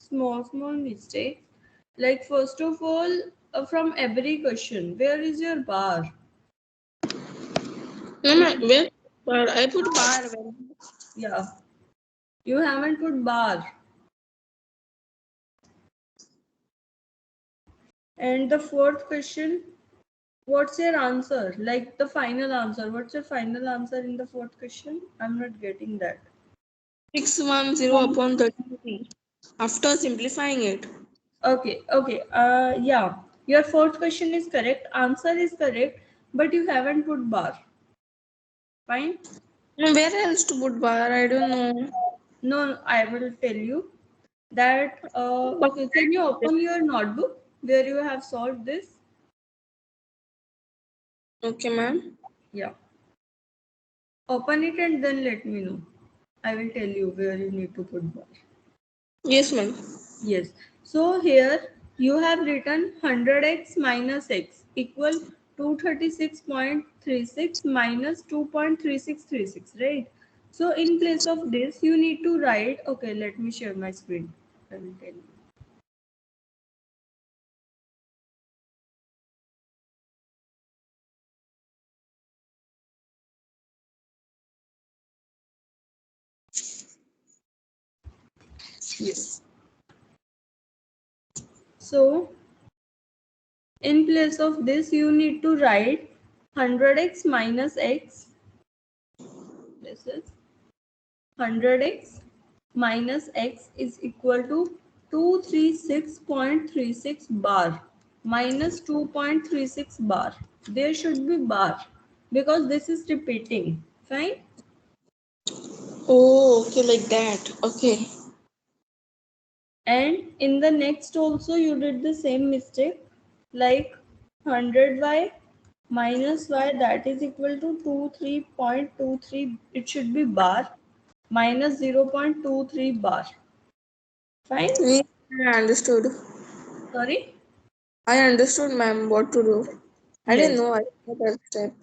small mistakes. Like first of all, from every question, where is your bar? No, where? But I put bar. Yeah, you haven't put bar. And the fourth question, what's your answer? Like the final answer. What's your final answer in the fourth question? I'm not getting that. 610 upon 33. After simplifying it. Okay. Yeah. Your fourth question is correct. Answer is correct, but you haven't put bar. Fine. No, where else to put bar? I don't know. No, I will tell you that. Okay, can you open your notebook where you have solved this? Okay, ma'am. Yeah. Open it and then let me know. I will tell you where you need to put bar. Yes, ma'am. Yes. So here you have written 100x minus x equal 236.36 minus 2.3636, right? So in place of this, you need to write, okay, let me share my screen. I will tell you. Yes. So in place of this, you need to write 100x minus x. This is 100x minus x is equal to 236.36 bar minus 2.36 bar. There should be bar because this is repeating. Fine. Oh, okay, like that. Okay. And in the next also you did the same mistake, like 100y minus y, that is equal to 23.23. It should be bar minus 0.23 bar. Fine. Yes, I understood. Sorry. I understood, ma'am, what to do. I didn't Yes. know I did that step.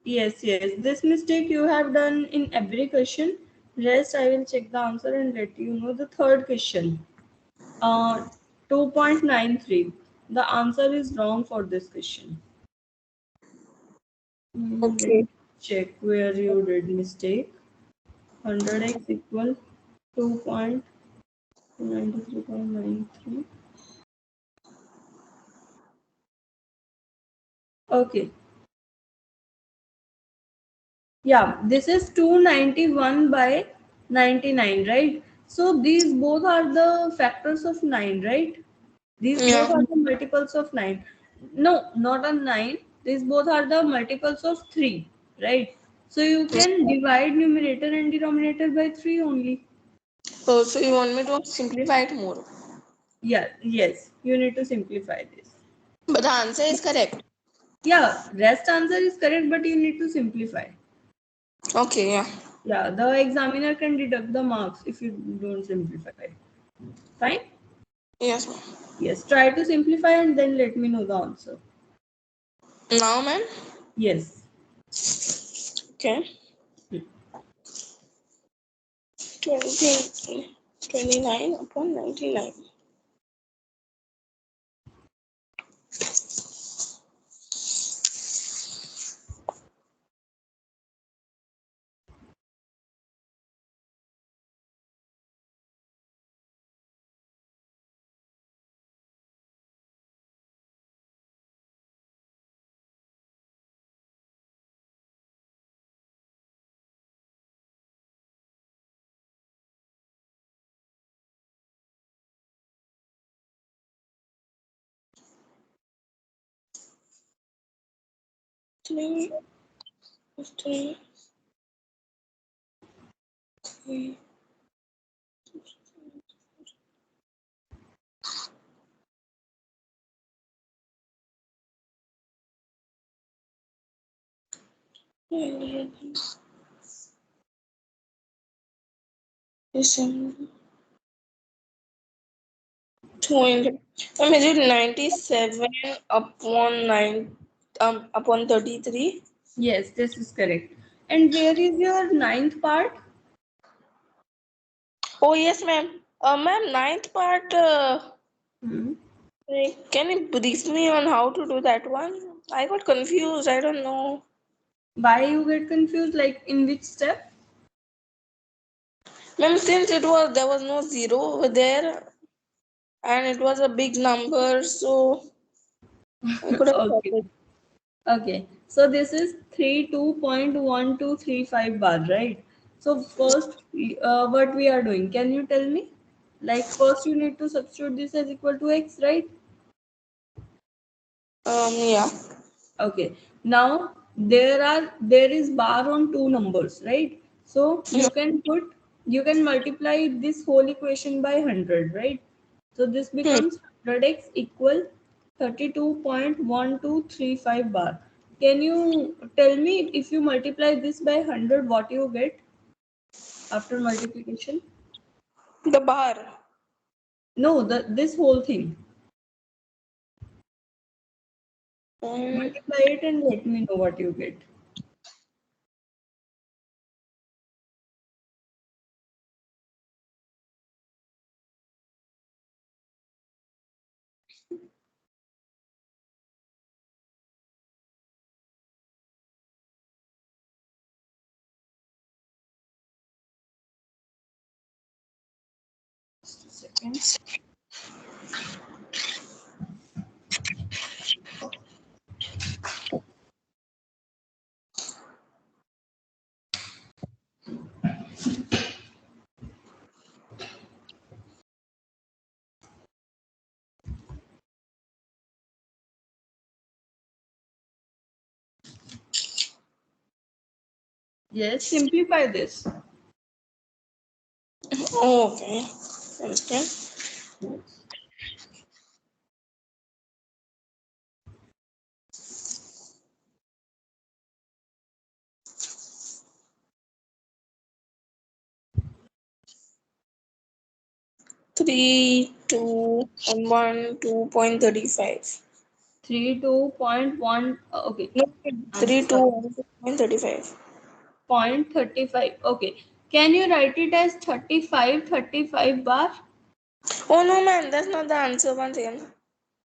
Yes. This mistake you have done in every question. Rest I will check the answer and let you know. The third question. 2.93. The answer is wrong for this question. Let Okay. me check where you did mistake. 100x equal 2.93.93. Okay. Yeah, this is 291 by 99, right? So these both are the factors of 9, right? These both Yeah. are the multiples of 9. No, not on 9. These both are the multiples of 3, right? So you can divide numerator and denominator by 3 only. Oh, so you want me to simplify it more? Yeah, yes. You need to simplify this. But the answer is correct. Yeah, rest answer is correct, but you need to simplify. Okay, yeah. Yeah, the examiner can deduct the marks if you don't simplify. Fine? Yes, ma'am. Yes, try to simplify and then let me know the answer. Now, ma'am? Yes. Okay. 29 upon 99. Three, three, three. 200. Ma'am, is it 97 upon 9 upon 33? Yes, this is correct. And where is your ninth part? Oh, yes, ma'am. Ma'am, ninth part, Hmm. can you brief me on how to do that one? I got confused. I don't know. Why you get confused? Like in which step? Ma'am, since there was no zero over there and it was a big number, so I could have got Okay. it. Okay. So this is 32.1235 bar, right? So first, what we are doing? Can you tell me? Like first, you need to substitute this as equal to x, right? Yeah. Okay. Now there is bar on two numbers, right? So you can multiply this whole equation by 100, right? So this Hmm. becomes 100x equal 32.1235 bar. Can you tell me if you multiply this by 100 what you get after multiplication? The bar. No, this whole thing. Um, Multiply it and let me know what you get. 2 seconds. Yes, simplify this. okay. Okay. Yes. 3, 2, and 1, 2.35. 32.1, okay, No, 3, 2, answer. 1, 2.35. 0.35. Okay. Can you write it as 35 bar? Oh no, man, that's not the answer. Once again.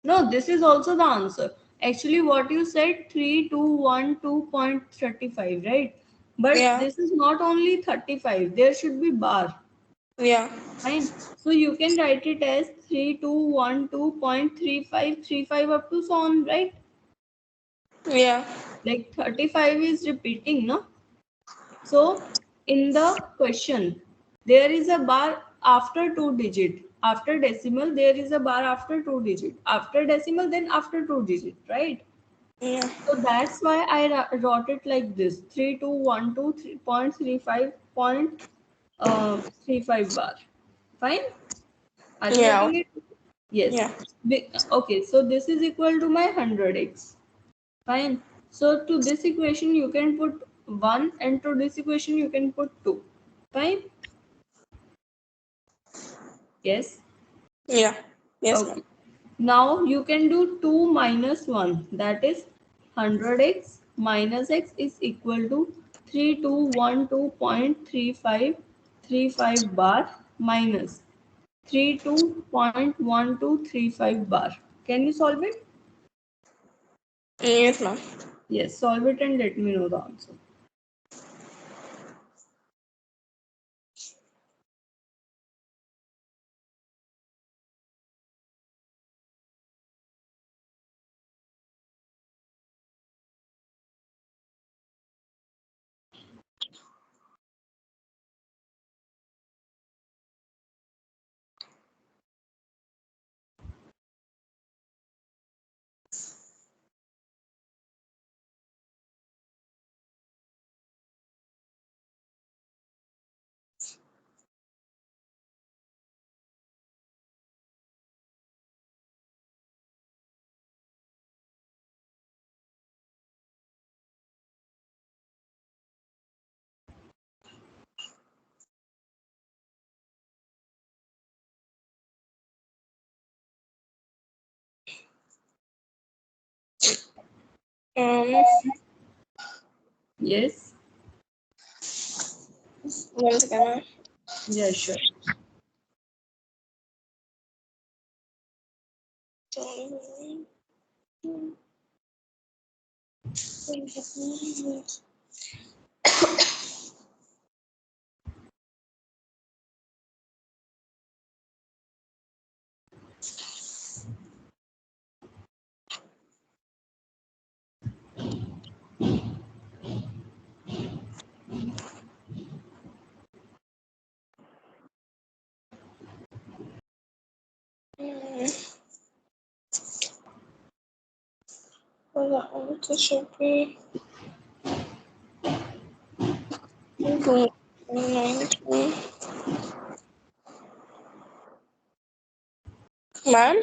No, this is also the answer. Actually, what you said 3212.35, right? But Yeah, this is not only 35, there should be bar. yeah, Fine. So you can write it as 3212.3535 up to so on, right? yeah, Like 35 is repeating, no? So in the question, there is a bar after two digit. After decimal, there is a bar after two digit. After decimal, then after two digit, right? yeah, So that's why I wrote it like this: 3212.35 bar. Fine. Are you yeah, getting it? Yes. yeah, Okay. So this is equal to my 100x. Fine. So to this equation you can put 1 and to this equation you can put 2. Fine. Yes. yeah. Yes, ma'am. Okay. Now you can do 2 minus 1, that is 100x minus x is equal to 3212.3535 bar minus 32.1235 bar. Can you solve it? Yes, ma'am. Yes, solve it and let me know the answer. Um, Yes. One second, ma'am. Yeah, sure. Well, the answer should be 292. Ma'am?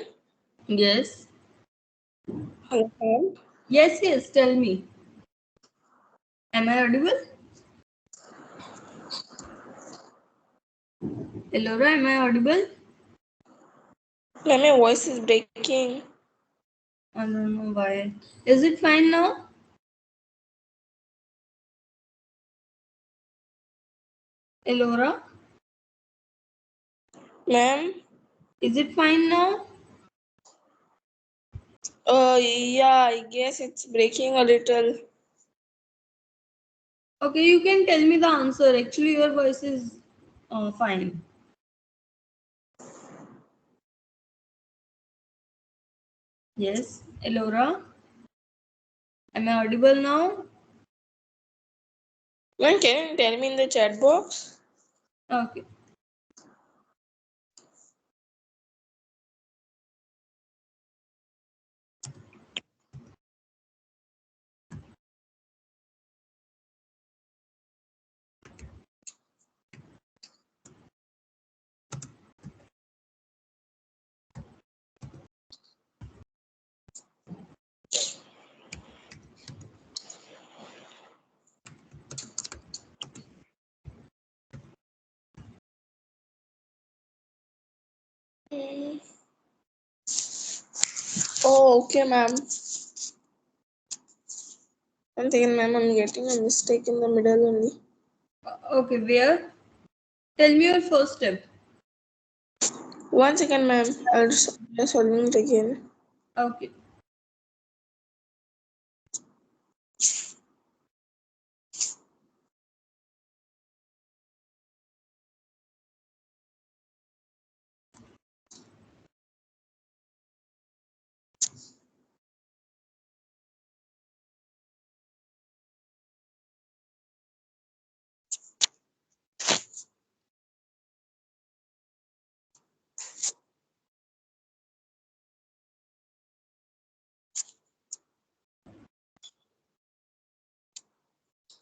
Yes. Hello, ma'am? Yes, yes, tell me. Am I audible? Elora, am I audible? Ma'am, your voice is breaking. I don't know why. Is it fine now? Elora, Ma'am? is it fine now? Yeah, I guess it's breaking a little. Okay, you can tell me the answer. Actually, your voice is fine. Yes, Elora, am I audible now? Ma'am, can you tell me in the chat box? Okay. Mm. Oh, okay, ma'am. I'm thinking, ma'am, I'm getting a mistake in the middle only. Okay, where? Tell me your first step. 1 second, ma'am. I'll just solving it again. Okay.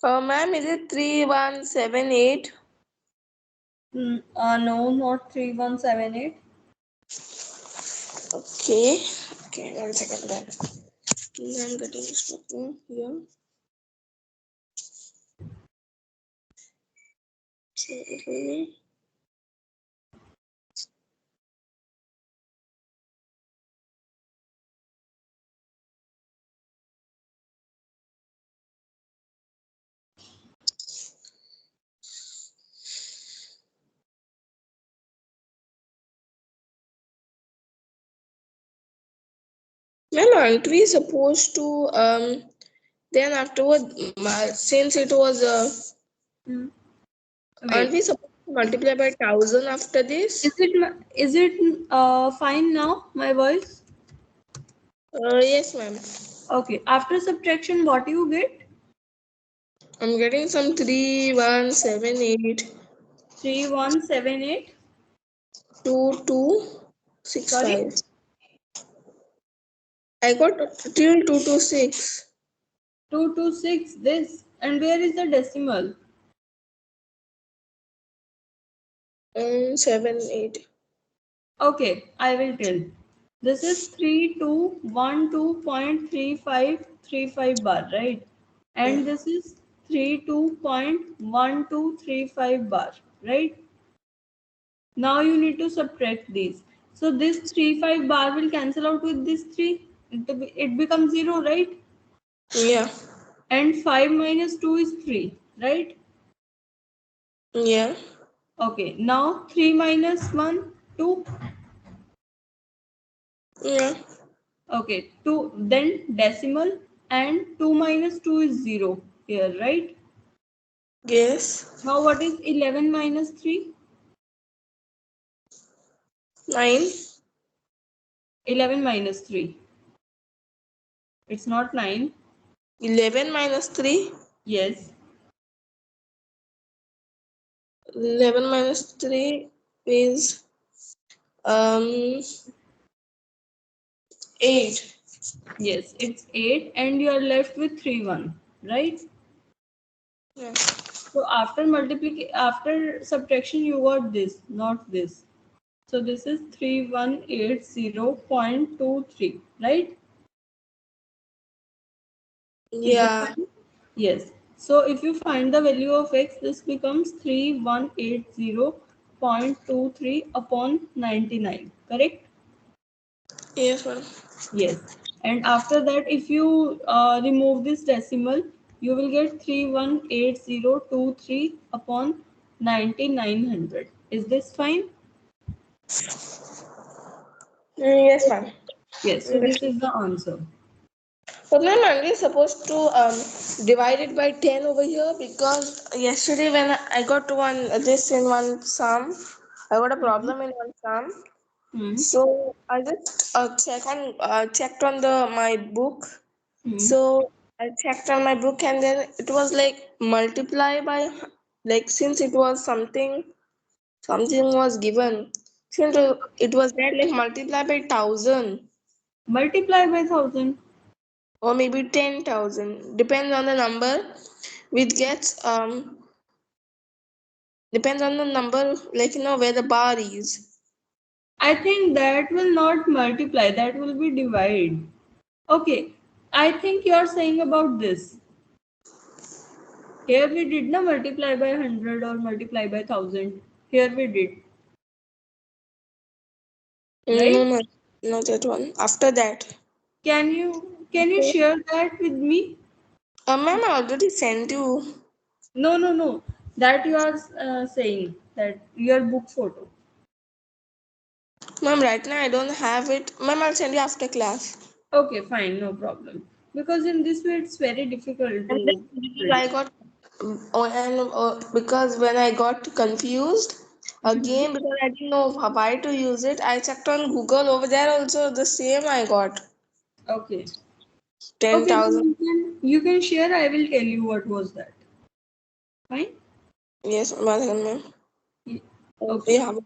Ma'am, is it 3178? No, not 3178. Okay. Okay, 1 second then. I'm getting stuck here. Okay. Ma'am, aren't we supposed to then afterward, since it was Hmm. aren't Wait. we supposed to multiply by 1000 after Is this? it fine now, my voice? Yes, ma'am. Okay. After subtraction, what you get? I'm getting some 3178 3178. 2265. Sorry, I got till 226. 226. This. And where is the decimal? 78. Okay, I will tell. This is 3212.3535 bar, right? Yeah. And this is 32.1235 bar, right? Now you need to subtract these. So this 35 bar will cancel out with this 3. It becomes 0, right? Yeah. And 5 minus 2 is 3, right? Yeah. Okay, now 3 minus 1, 2. Yeah. Okay, 2, then decimal, and 2 minus 2 is 0 here, right? Yes. Now what is 11 minus 3? 9. 11 minus 3. It's not 9. 11 minus 3. Yes. 11 minus 3 is 8. Yes, it's 8 and you are left with 3 1, right? Yeah. So after multiplication, after subtraction, you got this, not this. So this is 3180.23, right? Is it Yeah. fine? Yes. So if you find the value of x, this becomes 3180.23 upon 99, correct? Yes, ma'am. Yes. And after that, if you remove this decimal, you will get 318023 upon 9900. Is this fine? Yes, ma'am. Yes. So this is the answer. But ma'am, aren't we supposed to divide it by 10 over here? Because yesterday when I got one this in one sum, I got a Hmm. problem in one sum. Hmm. So I just checked on the my book. Hmm. So I checked on my book and then it was like multiply by, like, since it was something was given, since it was there like multiply by 1,000 Multiply by 1000. or maybe 10,000, depends on the number which gets depends on the number, like, where the bar is. I think that will not multiply. That will be divide. Okay. I think you are saying about this. Here we did not multiply by 100 or multiply by 1000. Here we did, No, right? no, not that one. After that, Can you share that with me? ma'am, I already sent you. No, no, no. That you are saying that your book photo. Ma'am, right now I don't have it. Ma'am, I'll send you after class. Okay, fine, no problem. Because in this way it's very difficult And then to because predict. I got, because when I got confused Mm-hmm. again because I didn't know why to use it, I checked on Google. Over there also the same I got Okay. ten Okay, then thousand. you can share. I will tell you what was that. Fine. Yes, one second, ma'am. Ye- We Okay. have.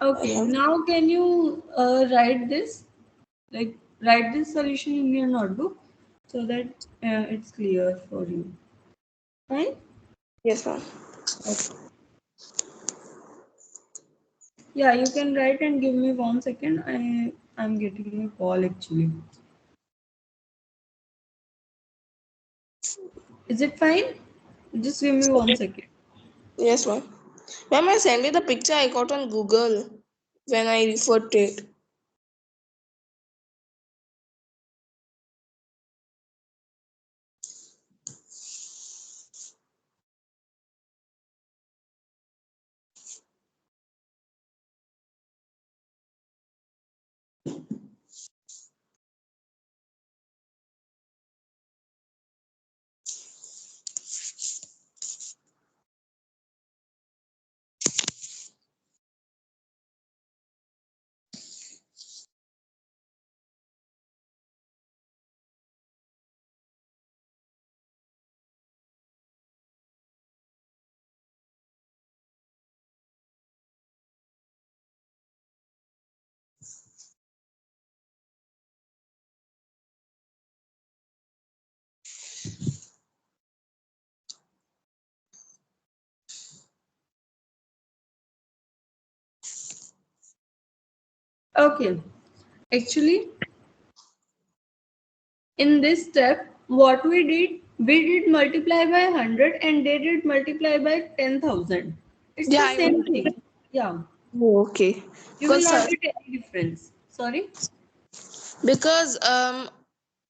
I Okay. have. Now can you write this? Like write this solution in your notebook so that it's clear for you. Fine. Yes, ma'am. Okay. Yeah, you can write and give me 1 second. I'm getting a call actually. Is it fine? Just give me 1 second. Yes, ma'am. Ma'am, I sent you the picture I got on Google when I referred to it. Okay. Actually, in this step, what we did multiply by 100 and they did multiply by 10,000. It's Yeah, the I know. same thing. Yeah. Oh, okay. You will Because not get any difference. Sorry. because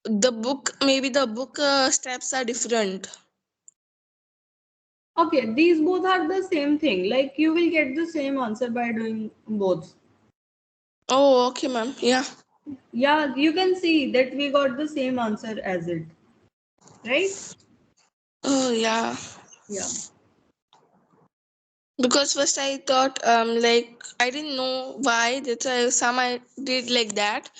the book, maybe the book steps are different. Okay, these both are the same thing. Like you will get the same answer by doing both. Oh, okay, ma'am. Yeah. Yeah, you can see that we got the same answer as it, right? Oh yeah. Yeah. Because first I thought like I didn't know why. That's why some I did like that.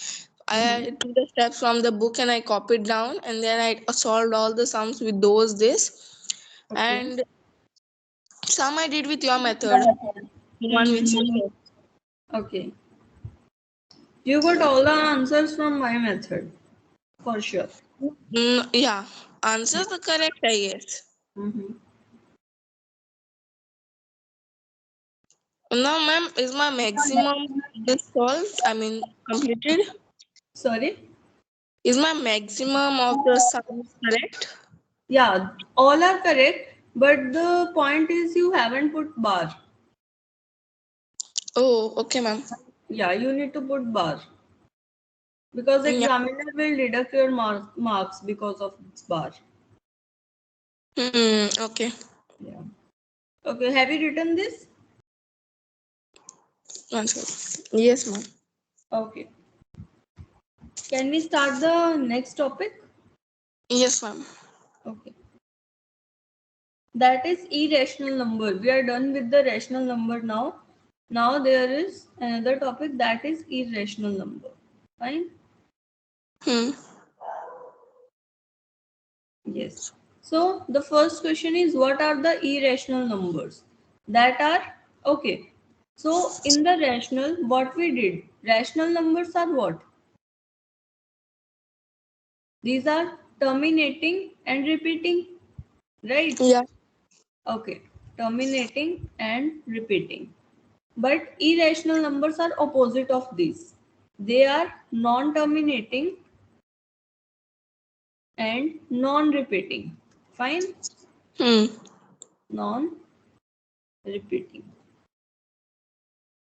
Mm-hmm. I took the steps from the book and I copied down, and then I solved all the sums with those this, Okay. and some I did with your The method, method. the one which you Mm-hmm. said. Okay. You got all the answers from my method, for sure. Yeah, answers the correct, I guess. Mm-hmm. Now, ma'am, is my maximum this solved? I mean, completed? Sorry? Is my maximum of the sums correct? Yeah, all are correct, but the point is you haven't put bar. Oh, okay, ma'am. Yeah, you need to put bar because Yeah. examiner will deduct your marks because of this bar. Okay. Yeah. Okay, have you written this? Answer. Yes, ma'am. Okay. Can we start the next topic? Yes, ma'am. Okay. That is irrational number. We are done with the rational number now. Now there is another topic that is irrational number. Fine? Hmm. Yes. So the first question is what are the irrational numbers? That are okay. So in the rational, what we did, rational numbers are what? These are terminating and repeating, right? Yeah. Okay, terminating and repeating. But irrational numbers are opposite of these. They are non-terminating and non-repeating. Fine? Hmm. Non-repeating.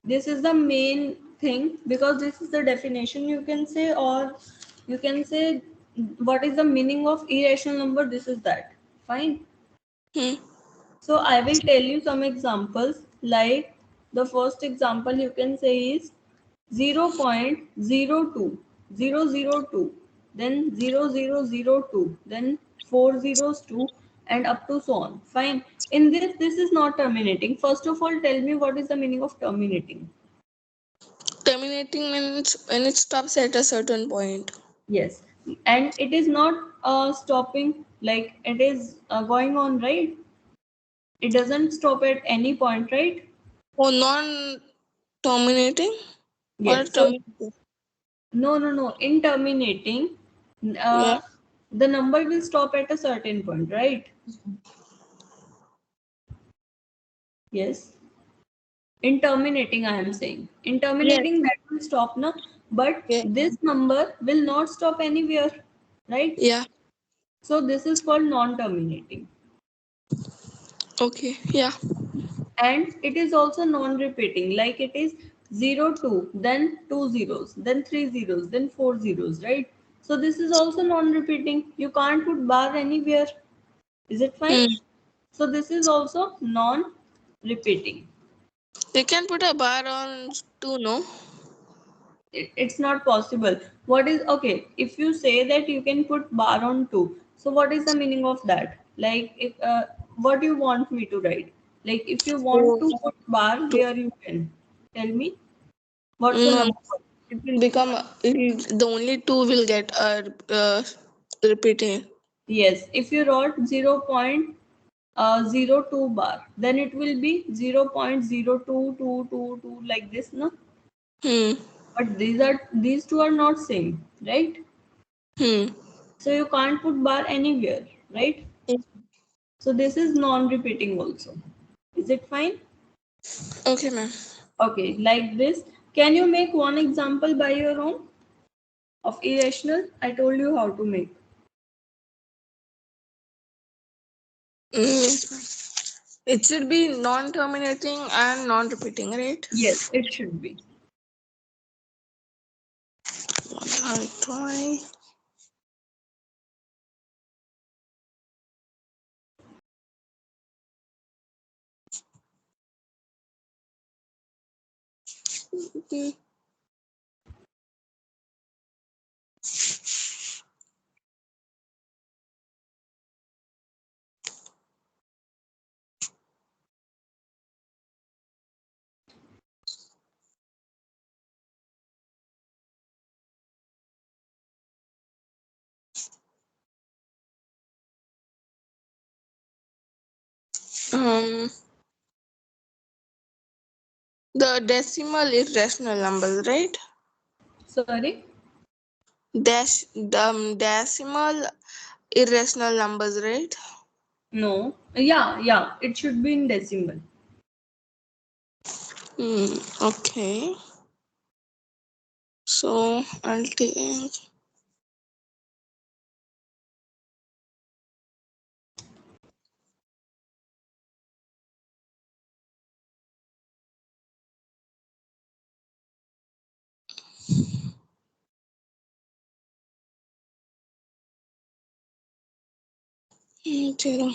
This is the main thing because this is the definition you can say, or you can say what is the meaning of irrational number. This is that. Fine. Hmm. So I will tell you some examples. Like the first example you can say is 0.02, then 0002, then 402, and up to so on. Fine. In this is not terminating. First of all, tell me what is the meaning of terminating. Terminating means when it stops at a certain point. Yes, and it is not stopping, like it is going on, right? It doesn't stop at any point, right? Oh, non-terminating or Yes. So terminating? no. In terminating, Yeah. uh, the number will stop at a certain point, right? Yes. In terminating, I am saying. In Yes. terminating, that will stop now, but Yeah. this number will not stop anywhere, right? Yeah. So this is called non-terminating. Okay. Yeah. And it is also non-repeating, like it is 02, then two zeros, then three zeros, then four zeros, right? So this is also non-repeating. You can't put bar anywhere. Is it fine? Hmm. So this is also non-repeating. They can put a bar on two, no? It's not possible. What is okay? If you say that you can put bar on two, so what is the meaning of that? Like, if what do you want me to write? Like, if you want So, to put bar, two. where you can tell me what's the No, number? it will become the only two will get repeating. Yes, if you wrote 0.02 bar, then it will be 0.02222 like this, no? Hmm. But these two are not same, right? Hmm. So you can't put bar anywhere, right? So this is non-repeating also. Is it fine? Okay, ma'am. Okay, like this. Can you make one example by your own of irrational? I told you how to make. Yes, ma'am. It should be non-terminating and non-repeating, right? Yes, it should be. I'll try. Okay. Um, the decimal irrational numbers, right? Sorry? Decimal irrational numbers, right? No. Yeah, it should be in decimal. Okay. So I'll take 0.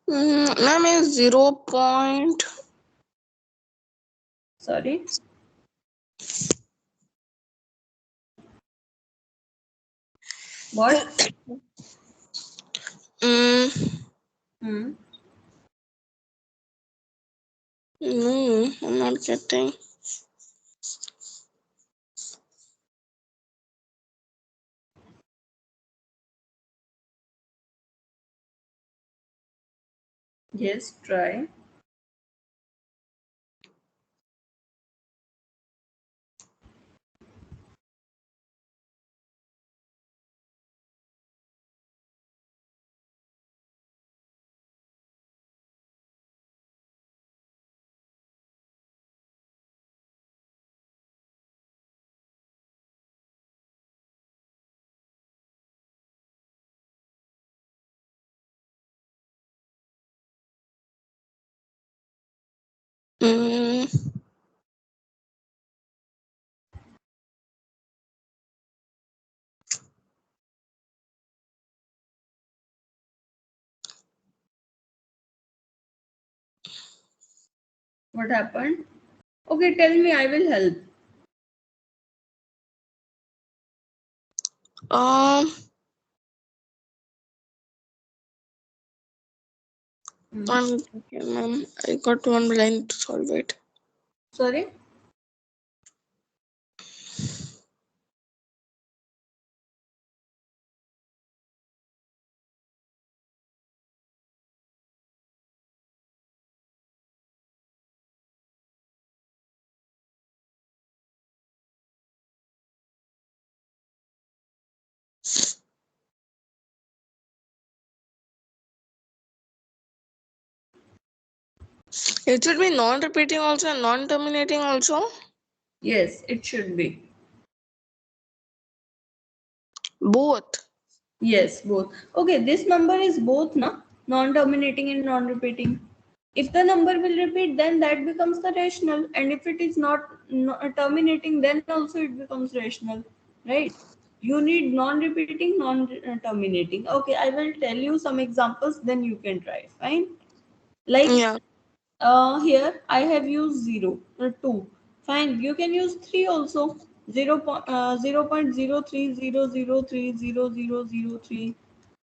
Ma'am is 0. Sorry? What? Mm, Hmm. no, I'm not getting. Yes, try. Mm, What happened? Okay, tell me, I will help. um, Hmm. okay, ma'am. I got one line to solve it. Sorry? It should be non-repeating also and non-terminating also. Yes, it should be. Both. Yes, both. Okay, this number is both, na? Non-terminating and non-repeating. If the number will repeat, then that becomes the rational. And if it is not terminating, then also it becomes rational. Right? You need non-repeating, non-terminating. Okay, I will tell you some examples, then you can try. Fine? Like Yeah. here I have used 0, 2. Fine, you can use 3 also. 0.03003003003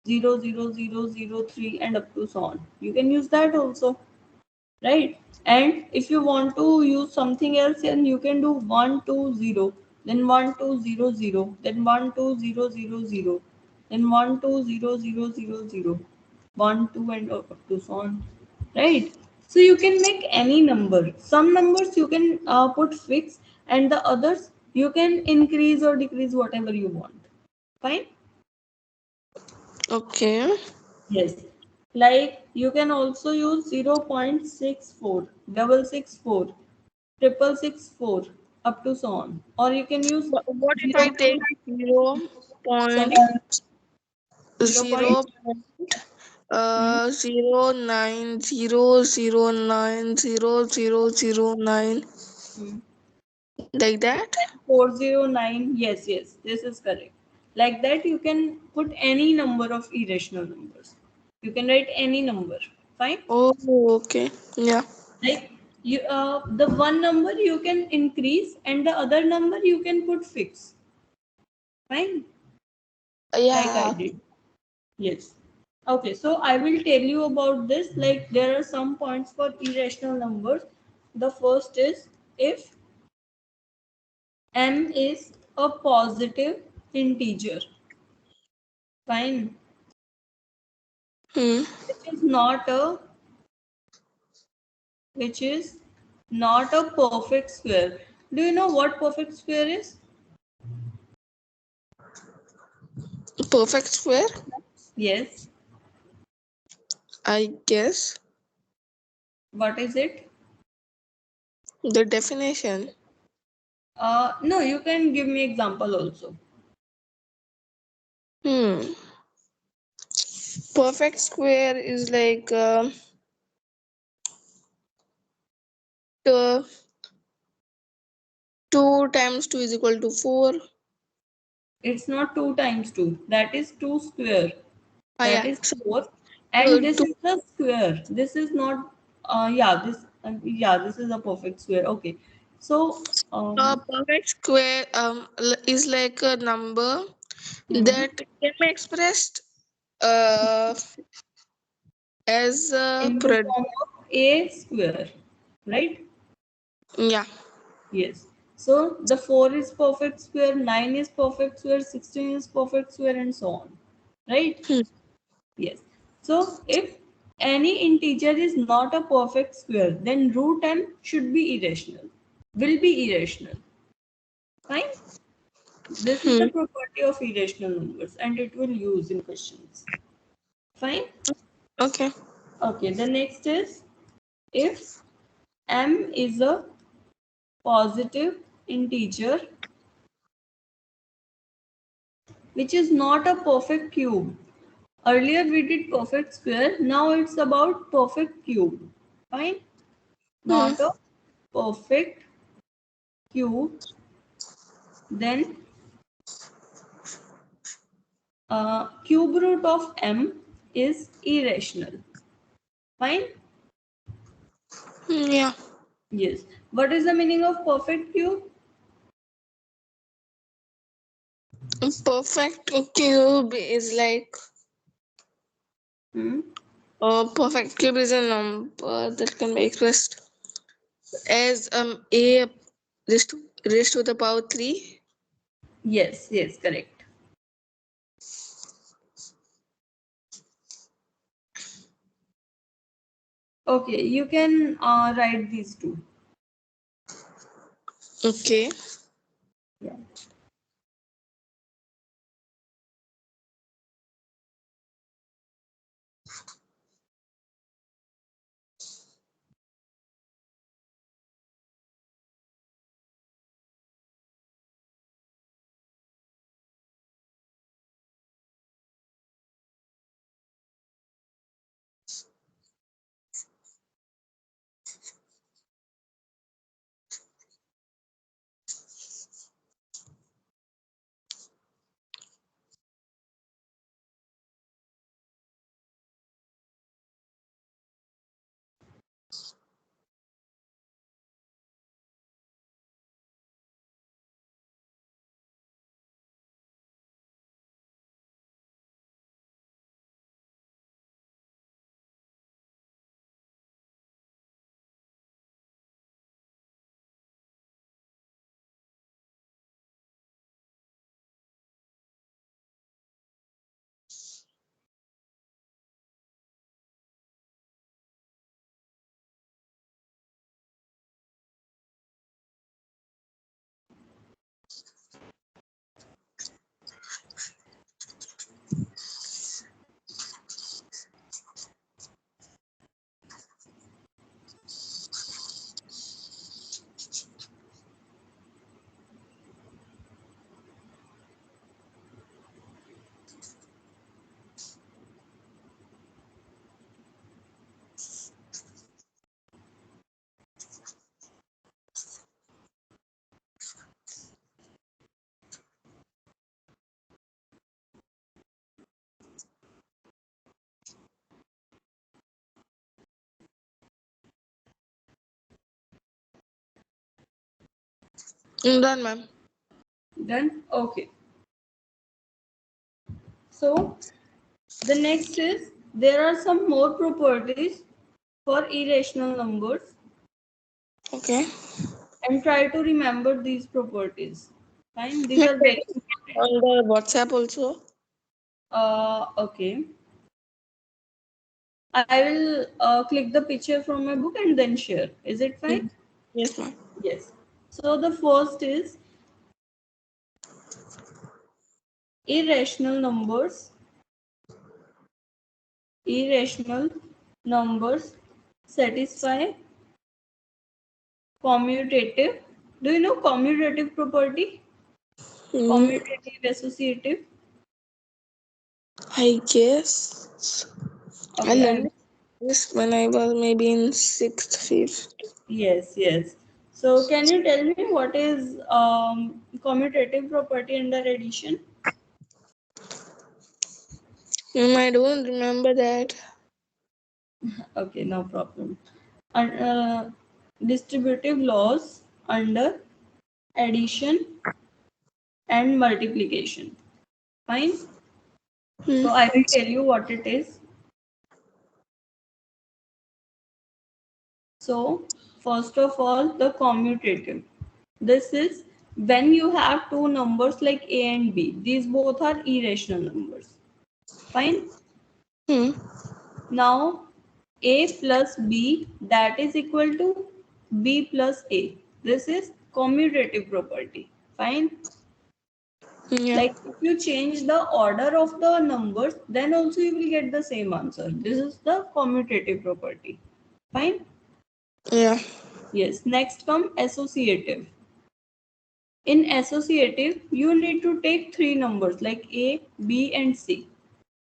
00003 and up to so on. You can use that also, right? And if you want to use something else, then you can do 120, then 1200, then 12000, then 120000, 1 2 and up to so on, right? So you can make any number. Some numbers you can put fixed, and the others you can increase or decrease whatever you want. Fine. Okay. Yes, like you can also use 0.64, 664, 664, up to so on. Or you can use What if 0. I take 0 point Sorry, 0. 0 Hmm, 0.0900900009 hmm. like that? 409. Yes, this is correct. Like that, you can put any number of irrational numbers. You can write any number. Fine. Oh, okay. Yeah. Like you, the one number you can increase, and the other number you can put fix. Fine, like I Yeah. did. Yes. Okay, so I will tell you about this. Like there are some points for irrational numbers. The first is if m is a positive integer, fine, Hmm. which is not a perfect square. Do you know what perfect square is? Perfect square, Yes. I guess. What is it? The definition. No, you can give me example also. Hmm. Perfect square is like uh, 2 times 2 is equal to 4. It's not 2 times 2. That is 2 square. Ah, That yeah. is So, 4. And this 2. is a square. This is not, this is a perfect square. Okay. So, A perfect square is like a number hmm, that can be expressed uh, as a in the form of a square, right? yeah. Yes. So, the 4 is perfect square, 9 is perfect square, 16 is perfect square, and so on. Right? Hmm. Yes. So if any integer is not a perfect square, then root n should be irrational, will be irrational. Fine. This is the Hmm. property of irrational numbers and it will use in questions. Fine. Okay. Okay. The next is if m is a positive integer which is not a perfect cube. Earlier we did perfect square. Now it's about perfect cube. Fine. Hmm. Not a perfect cube, then cube root of m is irrational. Fine? Hmm, yeah. Yes. What is the meaning of perfect cube? Perfect cube is like Hmm? a perfect cube is a number that can be expressed as a raised to the power 3. Yes, yes, correct. Okay, you can write these two. Okay. Yeah. Done, ma'am. Done? Okay. So the next is there are some more properties for irrational numbers. Okay. and try to remember these properties. Fine, these are very important. On the WhatsApp also. Okay. I will click the picture from my book and then share. Is it fine? Yes, ma'am. Yes. So the first is irrational numbers. Irrational numbers satisfy commutative. Do you know commutative property? Mm, Commutative associative. I guess I Okay. learned this when I was maybe in sixth, fifth. Yes, yes. So can you tell me what is commutative property under addition? I don't remember that. Okay, no problem. And distributive laws under addition and multiplication. Fine. Hmm. So I will tell you what it is. So first of all, the commutative. This is when you have two numbers like A and B. These both are irrational numbers. Fine. Hmm. Now A plus B that is equal to B plus A. This is commutative property. Fine. Yeah. Like if you change the order of the numbers, then also you will get the same answer. This is the commutative property. Fine. Yeah. Yes. Next come associative. In associative, you need to take three numbers like A, B, and C.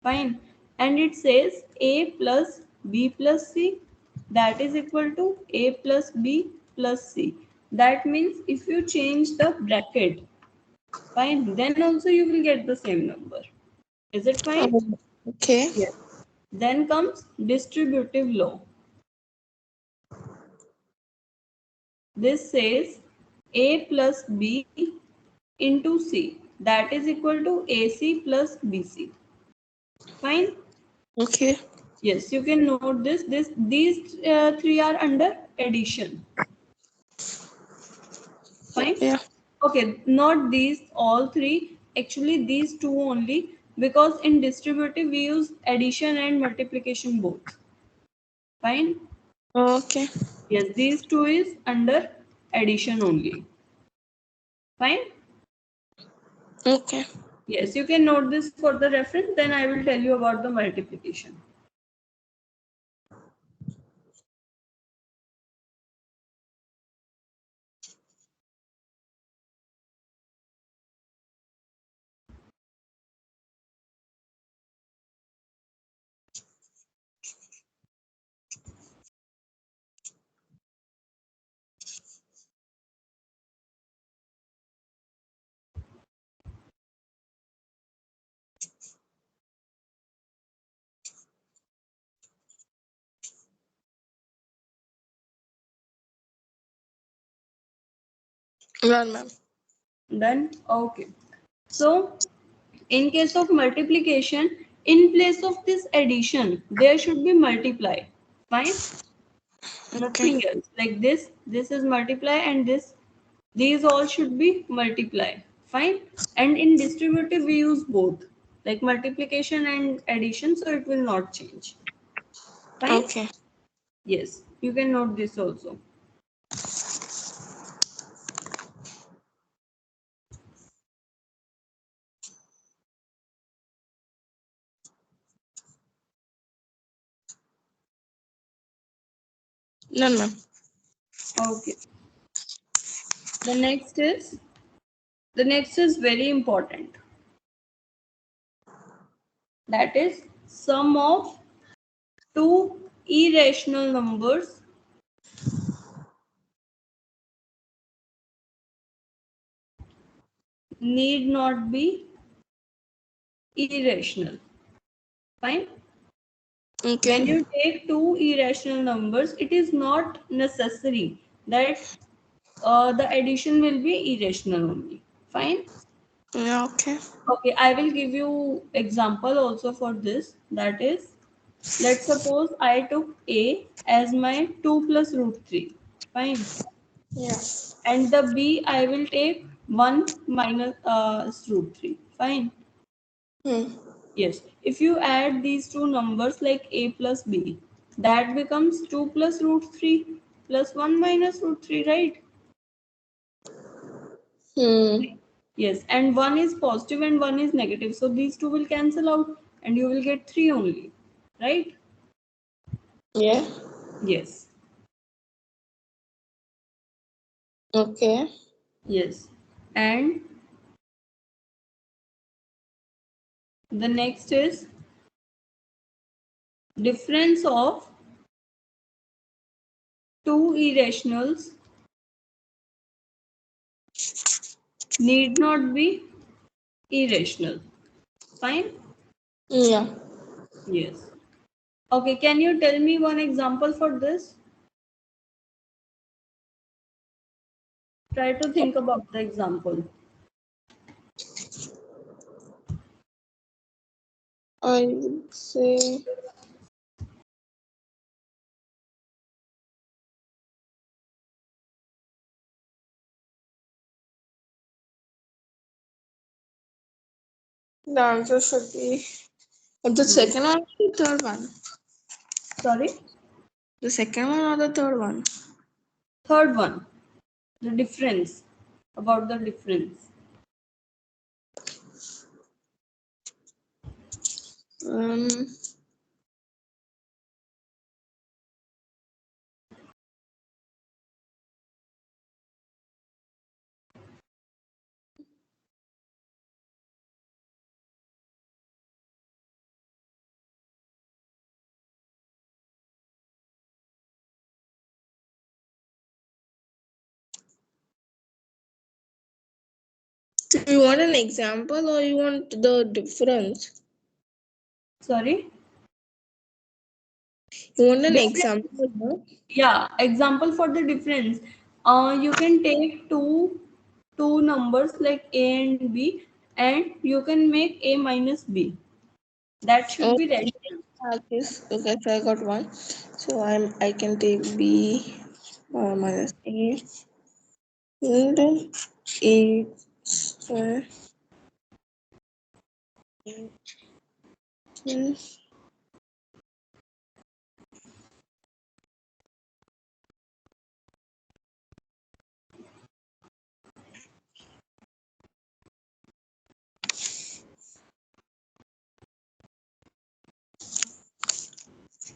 Fine. And it says A plus B plus C that is equal to A plus B plus C. That means if you change the bracket, fine, then also you will get the same number. Is it fine? Okay. Yes. Then comes distributive law. This says A plus B into C that is equal to AC plus BC. Fine. Okay. Yes, you can note this. These three are under addition. Fine. Yeah. Okay, not these all three. Actually, these two only because in distributive we use addition and multiplication both. Fine. Okay. Yes, these two is under addition only. Fine. Okay. Yes, you can note this for the reference. Then I will tell you about the multiplication. Done, ma'am. Done. Okay. So in case of multiplication, in place of this addition, there should be multiply. Fine. Okay. Nothing else. Like this is multiply and these all should be multiply. Fine. And in distributive, we use both like multiplication and addition, so it will not change. Fine. Okay. Yes. You can note this also. Done, ma'am. Okay. The next is very important. That is sum of two irrational numbers need not be irrational. Fine. Okay. When you take two irrational numbers, it is not necessary that the addition will be irrational only. Fine. Yeah. Okay. Okay, I will give you example also for this. That is, let's suppose I took A as my 2 plus root 3. Fine. Yeah. And the b I will take 1 minus root 3. Fine. Hmm. Yes. If you add these two numbers like a plus b, that becomes 2 plus root 3 plus 1 minus root 3, right? Hmm. Yes. And one is positive and one is negative. So these two will cancel out and you will get 3 only, right? Yeah. Yes. Okay. Yes. And the next is difference of two irrationals need not be irrational. Fine? Yeah. Yes. Okay, can you tell me one example for this? Try to think about the example. I would say the answer should be the Hmm. second one or the third one. Sorry? The second one or the third one. Third one, the difference. About the difference. Um. Do you want an example or you want the difference? Sorry? You want an Difference. example, no? Yeah, example for the difference. You can take two numbers like a and b, and you can make a minus b. That should Oh, be rational. okay, so I got one. So I can take B minus A and then 8 square. 18.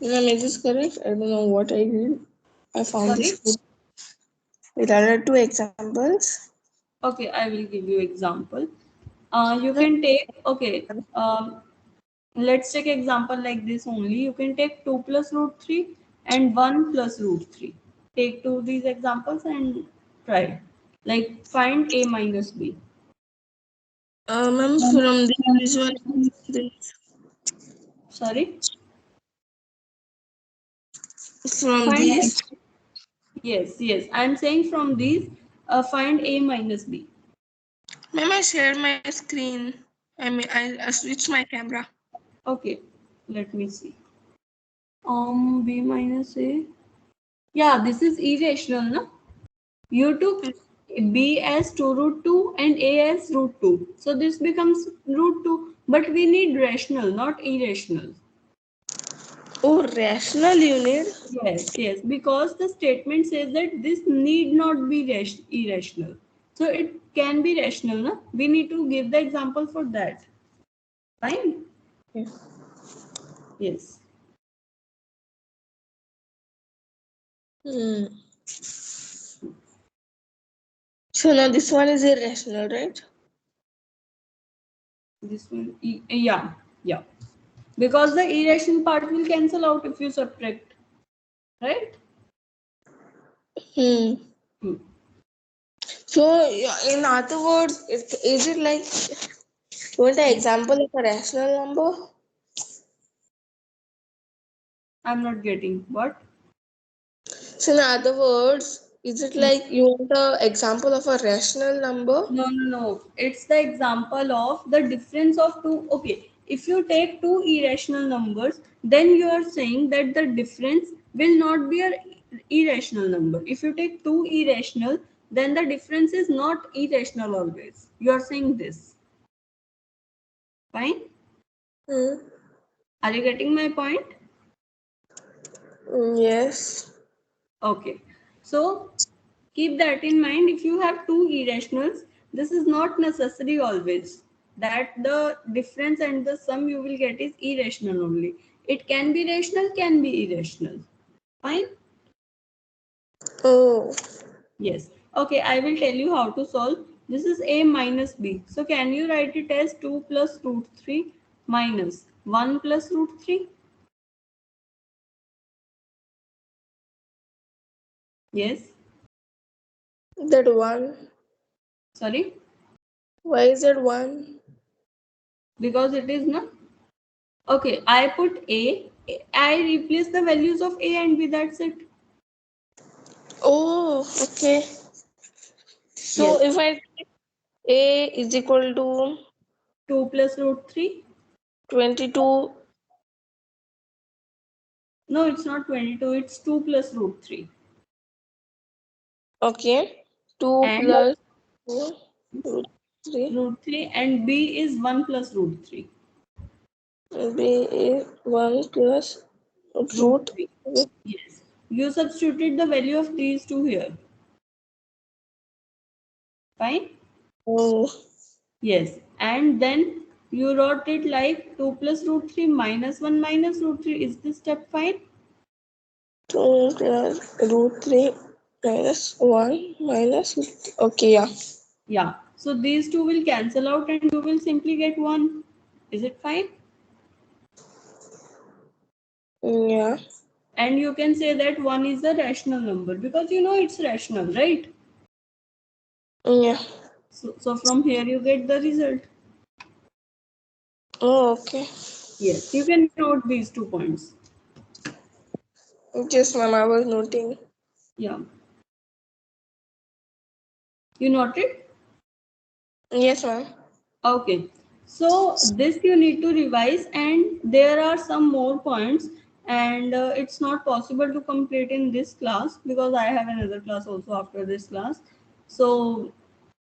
Ma'am, is this correct? I don't know what I did. I found this Sorry? code. It are two examples. Okay, I will give you example. You can take, okay, let's take example like this only. You can take 2 plus root 3 and 1 plus root 3. Take two of these examples and try. Like find a minus b. Ma'am, from this visual, this, Sorry? from Find, these, yes, yes. I'm saying from these, find a minus b. ma'am, I share my screen. I switch my camera. Okay, let me see. B minus a. Yeah, this is irrational, no? You took b as 2 root 2 and a as root 2. So this becomes root 2. But we need rational, not irrational. Oh, rational unit. Yes, yes. Because the statement says that this need not be irrational. So it can be rational, no? We need to give the example for that. Fine? Yes. Hmm. So now this one is irrational, right? This one, yeah, yeah. Because the irrational part will cancel out if you subtract, right? Hmm. Hmm. So yeah, in other words, is it like you want an example of a rational number? I'm not getting what? So in other words, is it like you want an example of a rational number? No, no, no. It's the example of the difference of two. Okay, if you take two irrational numbers, then you are saying that the difference will not be a irrational number. If you take two irrational, then the difference is not irrational always. You are saying this. Fine? Hmm. Are you getting my point? Yes. Okay. So keep that in mind. If you have two irrationals, this is not necessary always that the difference and the sum you will get is irrational only. It can be rational, can be irrational. Fine? Oh. Yes. Okay, I will tell you how to solve. This is a minus b. So can you write it as 2 plus root 3 minus 1 plus root 3? Yes. That one. Sorry? Why is it one? Because it is not. Okay, I put a. I replace the values of a and b. That's it. Oh, okay. So Yes. if I say A is equal to 2 plus root 3. 22, No, it's not 22. It's 2 plus root 3. okay, 2 And plus 2 root 3, root 3 and b is 1 plus root 3. B is 1 plus Root root 3. 3. Yes. You substituted the value of these two here. Fine? Oh, Yes. And then you wrote it like 2 plus root 3 minus 1 minus root 3. Is this step fine? 2 plus root 3 minus 1 minus root 3. Okay, yeah. Yeah. So these two will cancel out and you will simply get 1. Is it fine? Yeah. And you can say that 1 is a rational number because you know it's rational, right? Yeah. So from here you get the result. Oh, okay. Yes. You can note these 2 points. Yes, ma'am, I was noting. Yeah. You noted? Yes, ma'am. Okay, so this you need to revise, and there are some more points, and it's not possible to complete in this class because I have another class also after this class. So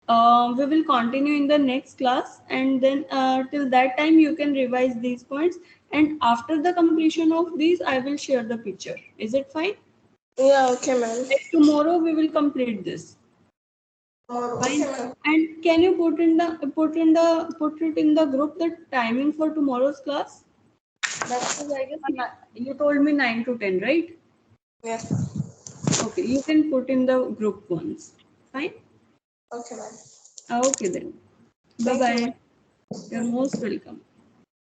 we will continue in the next class, and then till that time you can revise these points. And after the completion of these, I will share the picture. Is it fine? Yeah, okay, ma'am. Like tomorrow we will complete this. Tomorrow. Okay, Fine. ma'am. And can you put it in the group the timing for tomorrow's class? That was I guess you told me 9 to 10, right? Yes. Okay, you can put in the group once. Fine. Okay, ma'am. Okay then. Bye Thank you, ma'am. bye. You're most welcome.